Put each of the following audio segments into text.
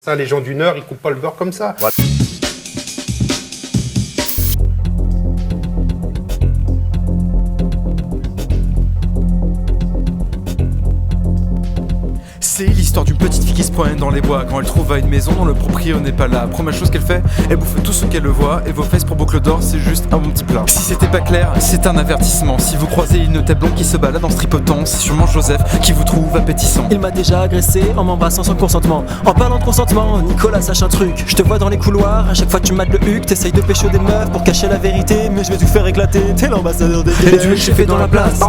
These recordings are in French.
Ça, les gens du Nord, ils coupent pas le beurre comme ça. Voilà. C'est l'histoire d'une petite fille qui se promène dans les bois. Quand elle trouve à une maison dont le proprio n'est pas là, première chose qu'elle fait, elle bouffe tout ce qu'elle le voit. Et vos fesses pour boucle d'or, c'est juste un bon petit plat. Si c'était pas clair, c'est un avertissement. Si vous croisez une tête blonde qui se balade en stripotant, c'est sûrement Joseph qui vous trouve appétissant. Il m'a déjà agressé en m'embrassant sans consentement. En parlant de consentement, Nicolas sache un truc. Je te vois dans les couloirs, à chaque fois tu mates le huc. T'essayes de pécho des meufs pour cacher la vérité, mais je vais tout faire éclater. T'es l'ambassadeur des gays. Et tu es chefé dans la place.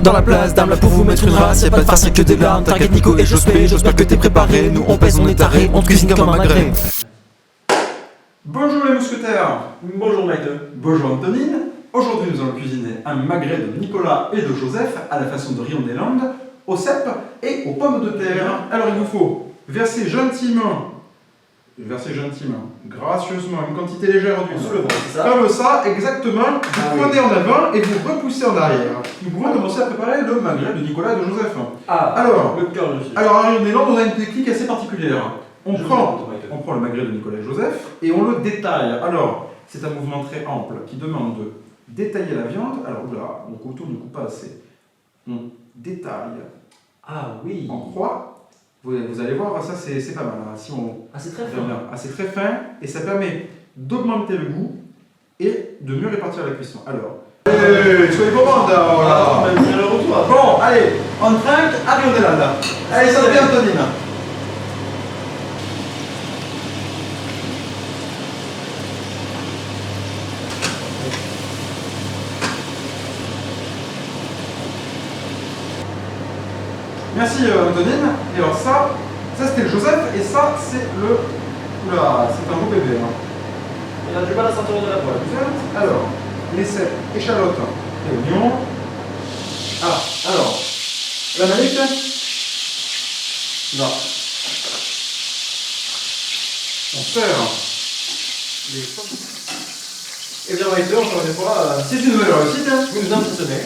Dans la place d'armes là pour vous mettre une race. Y'a pas de farce, y'a que des larmes. T'inquiète Nico et j'espère que t'es préparé. Nous on pèse, on est taré, on te cuisine comme un magret. Bonjour les mousquetaires. Bonjour Michael. Bonjour Antonine. Aujourd'hui nous allons cuisiner un magret de Nicolas et de Joseph à la façon de Rion des Landes, aux cèpes et aux pommes de terre. Alors il vous faut verser gentiment, gracieusement, une quantité légère d'huile. Comme ça, exactement. Vous prenez en avant et vous repoussez en arrière. Nous pouvons commencer à préparer le magret de Nicolas et de Joseph. Alors à Rion des Landes, on a une technique assez particulière. On prend le magret de Nicolas et Joseph et on le détaille. Alors, c'est un mouvement très ample qui demande de détailler la viande. Alors là, mon couteau ne coupe pas assez. On détaille. Ah oui. En croix. Vous allez voir, ça c'est pas mal. Hein. Si on, c'est très fin. C'est très fin et ça permet d'augmenter le goût et de mieux répartir la cuisson. Alors, soyez commandes là, voilà. Bon, allez, on trinque à Rion des Landes. Allez, ça devient Antonine. Merci Antonine. Et alors ça c'était le Joseph et ça c'est le... Oula, c'est un beau bébé. Hein. Il a du mal à s'entourer de la poêle. Alors, les cèpes, échalotes et oignons. Ah, alors, la manette. Là. On serre les pommes. Et bien Maïté, encore une fois, c'est une nouvelle réussite. Vous nous impressionnez.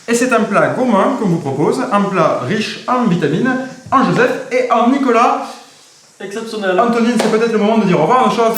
Et c'est un plat gourmand qu'on vous propose, un plat riche en vitamines, en Joseph et en Nicolas. Exceptionnel. Antonine, c'est peut-être le moment de dire au revoir, nos chers.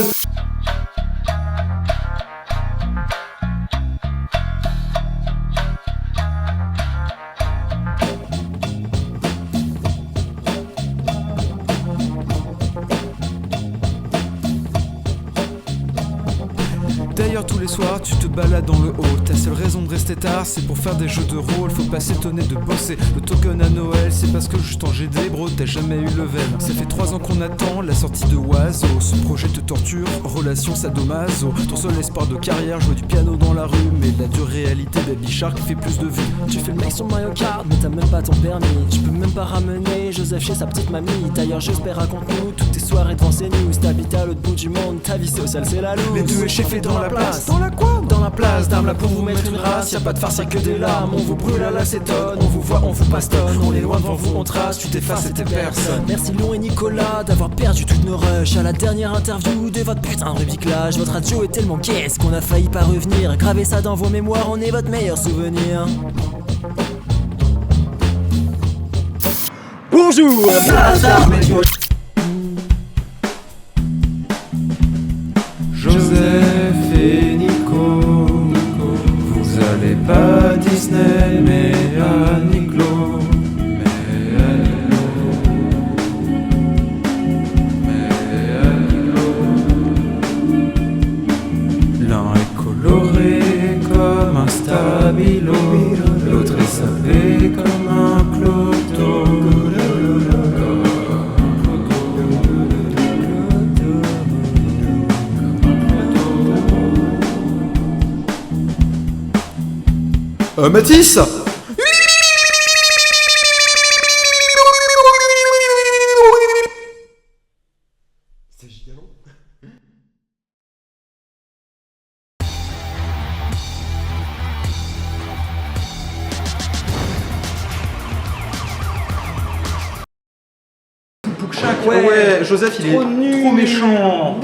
D'ailleurs tous les soirs tu te balades dans le hall. Ta seule raison de rester tard c'est pour faire des jeux de rôle. Faut pas s'étonner de bosser. Le token à Noël c'est parce que juste en GD bro t'as jamais eu le veine. Ça fait 3 ans qu'on attend la sortie de Oiseau. Ce projet te torture, relation sadomaso. Ton seul espoir de carrière, jouer du piano dans la rue. Mais la dure réalité Baby Shark fait plus de vues. Tu fais le mec sur Mario Kart mais t'as même pas ton permis. Tu peux même pas ramener Joseph chez sa petite mamie. D'ailleurs j'espère raconte-nous toutes tes soirées devant ces news. T'habites à l'autre bout du monde, ta vie sociale c'est la loose. Les deux écheffés dans la place. Dans la quoi? Dans la place d'armes là pour vous mettre une race. Y'a pas de farce, y'a que des larmes. On vous brûle à l'acétone, on vous voit, on vous bastonne. On est loin devant vous, on trace, tu t'effaces et t'es personne. Merci Lon et Nicolas d'avoir perdu toutes nos rushs. À la dernière interview de votre putain de recyclage. Votre radio est tellement caisse qu'on a failli pas revenir. Gravez ça dans vos mémoires, on est votre meilleur souvenir. Bonjour. Joseph et Nico, vous allez pas à Disney mais à Niclo. L'un est coloré comme un stabilo, l'autre est sapé comme un cloto. Mathis! C'est giga long. Ouais, Joseph il est trop méchant.